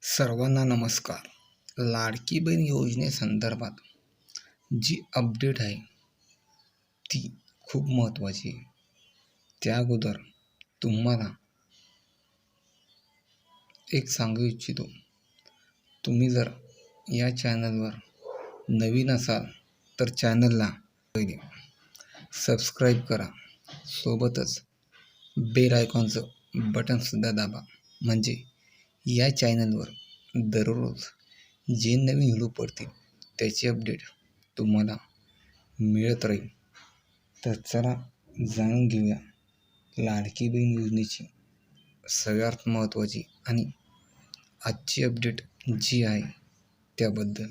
सर्वांना नमस्कार. लाडकी बहीण योजनेसंदर्भात जी अपडेट आहे ती खूप महत्त्वाची आहे. त्या अगोदर तुम्हाला एक सांगू इच्छितो, तुम्ही जर या चॅनलवर नवीन असाल तर चॅनलला पहिले सबस्क्राईब करा, सोबतच बेल आयकॉनचं बटनसुद्धा दाबा. म्हणजे या चॅनलवर दररोज जे नवीन व्हिडिओ पडतील त्याची अपडेट तुम्हाला मिळत राहील. तर चला जाणून घेऊया लाडकी बहीण योजनेची सगळ्यात महत्त्वाची आणि आजची अपडेट जी आहे त्याबद्दल.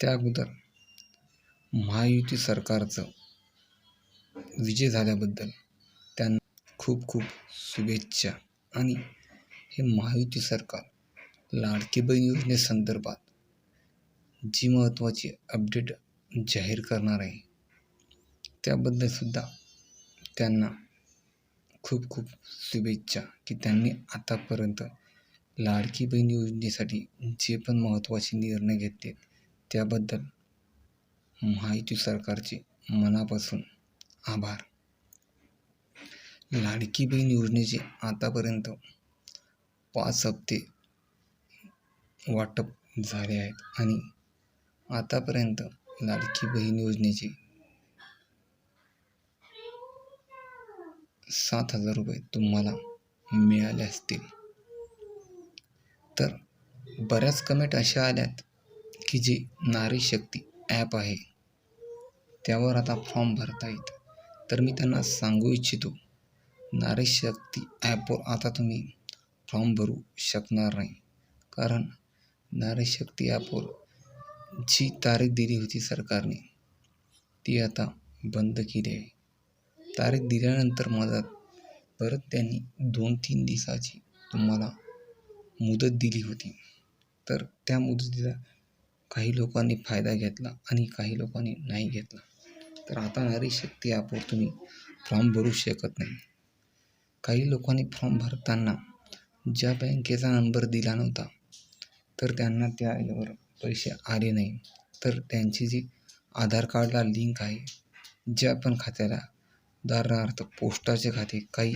त्या अगोदर महायुती सरकारचं विजय झाल्याबद्दल त्यांना खूप खूप शुभेच्छा. आणि हे महायुती सरकार लाडकी बहीण योजनेसंदर्भात जी महत्त्वाची अपडेट जाहीर करणार आहे त्याबद्दलसुद्धा त्यांना खूप खूप शुभेच्छा की त्यांनी आतापर्यंत लाडकी बहीण योजनेसाठी जे पण महत्त्वाचे निर्णय घेतले त्याबद्दल महायुती सरकारचे मनापासून आभार. लाडकी बहीण योजनेचे आतापर्यंत 5 हप्ते वाटप झाले आहेत आणि आतापर्यंत लाडकी बहीण योजनेचे 7,000 रुपये तुम्हाला मिळाले असतील. तर बऱ्याच कमेंट अशा आल्यात की जे नारी शक्ती ॲप आहे त्यावर आता फॉर्म भरता येतं. तर मी त्यांना सांगू इच्छितो, नारी शक्ती ॲपवर आता तुम्ही फॉर्म भरू शकणार नाही. कारण नारी शक्ती ॲपवर जी तारीख दिली होती सरकारने ती आता बंद केली आहे. तारीख दिल्यानंतर मधात परत त्यांनी 2-3 दिवसाची तुम्हाला मुदत दिली होती. तर त्या मुदतीचा काही लोकांनी फायदा घेतला आणि काही लोकांनी नाही घेतला. तर आता नारी शक्ती ॲपवर तुम्ही फॉर्म भरू शकत नाही. काही लोकांनी फॉर्म भरताना ज्या बँकेचा नंबर दिला नव्हता तर त्यांना त्यावर पैसे आले नाही. तर त्यांची जी आधार कार्डला लिंक आहे ज्या पण खात्याला, उदाहरणार्थ पोस्टाचे खाते, काही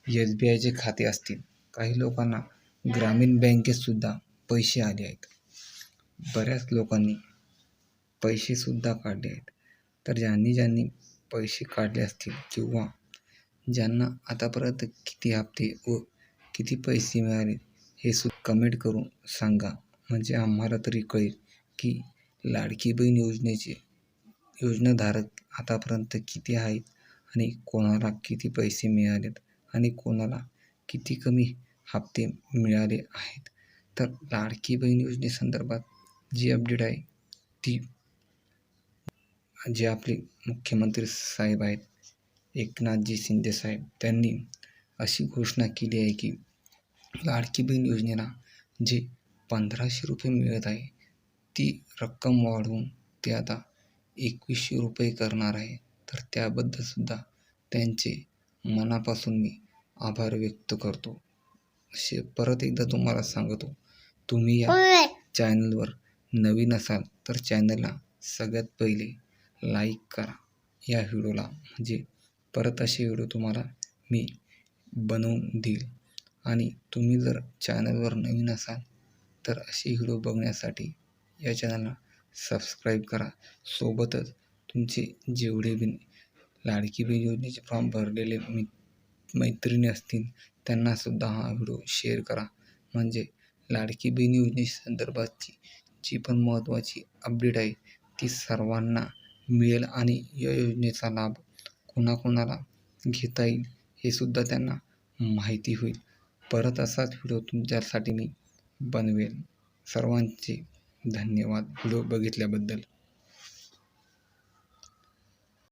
SBIचे खाते असतील, काही लोकांना ग्रामीण बँकेतसुद्धा पैसे आले आहेत. बऱ्याच लोकांनी पैसेसुद्धा काढले आहेत. तर ज्यांनी पैसे काढले असतील किंवा ज्यांना आतापर्यंत किती हप्ते व किती पैसे मिळाले हे कमेंट करून सांगा. म्हणजे आम्हाला तरी कळेल की लाडकी बहीण योजनेचे योजनाधारक आतापर्यंत किती आहेत आणि कोणाला किती पैसे मिळालेत आणि कोणाला किती कमी हप्ते मिळाले आहेत. तर लाडकी बहीण योजनेसंदर्भात जी अपडेट आहे ती जे आपले मुख्यमंत्री साहेब आहेत एकनाथजी शिंदे साहेब, त्यांनी अशी घोषणा केली आहे की लाडकी बहीण योजनेला जे 1,500 रुपये मिळत आहे ती रक्कम वाढवून ते आता 2,100 रुपये करणार आहे. तर त्याबद्दलसुद्धा त्यांचे मनापासून मी आभार व्यक्त करतो. परत एकदा तुम्हाला सांगतो, तुम्ही या चॅनलवर नवीन असाल तर चॅनलला सगळ्यात पहिले लाईक करा या व्हिडिओला. म्हणजे परत असे व्हिडिओ तुम्हाला मी बनवून देईल. आणि तुम्ही जर चॅनलवर नवीन असाल तर असे व्हिडिओ बघण्यासाठी या चॅनलला सबस्क्राईब करा. सोबतच तुमचे जेवढे बी लाडकी बहीण योजनेचे फॉर्म भरलेले मैत्रिणी असतील त्यांनासुद्धा हा व्हिडिओ शेअर करा. म्हणजे लाडकी बहीण योजनेसंदर्भातची जी पण महत्त्वाची अपडेट आहे ती सर्वांना मिळेल आणि या योजनेचा लाभ कोणाकोणाला घेता येईल हे सुद्धा त्यांना माहिती होईल. परत असाच व्हिडिओ तुमच्यासाठी मी बनवेल. सर्वांचे धन्यवाद व्हिडिओ बघितल्याबद्दल.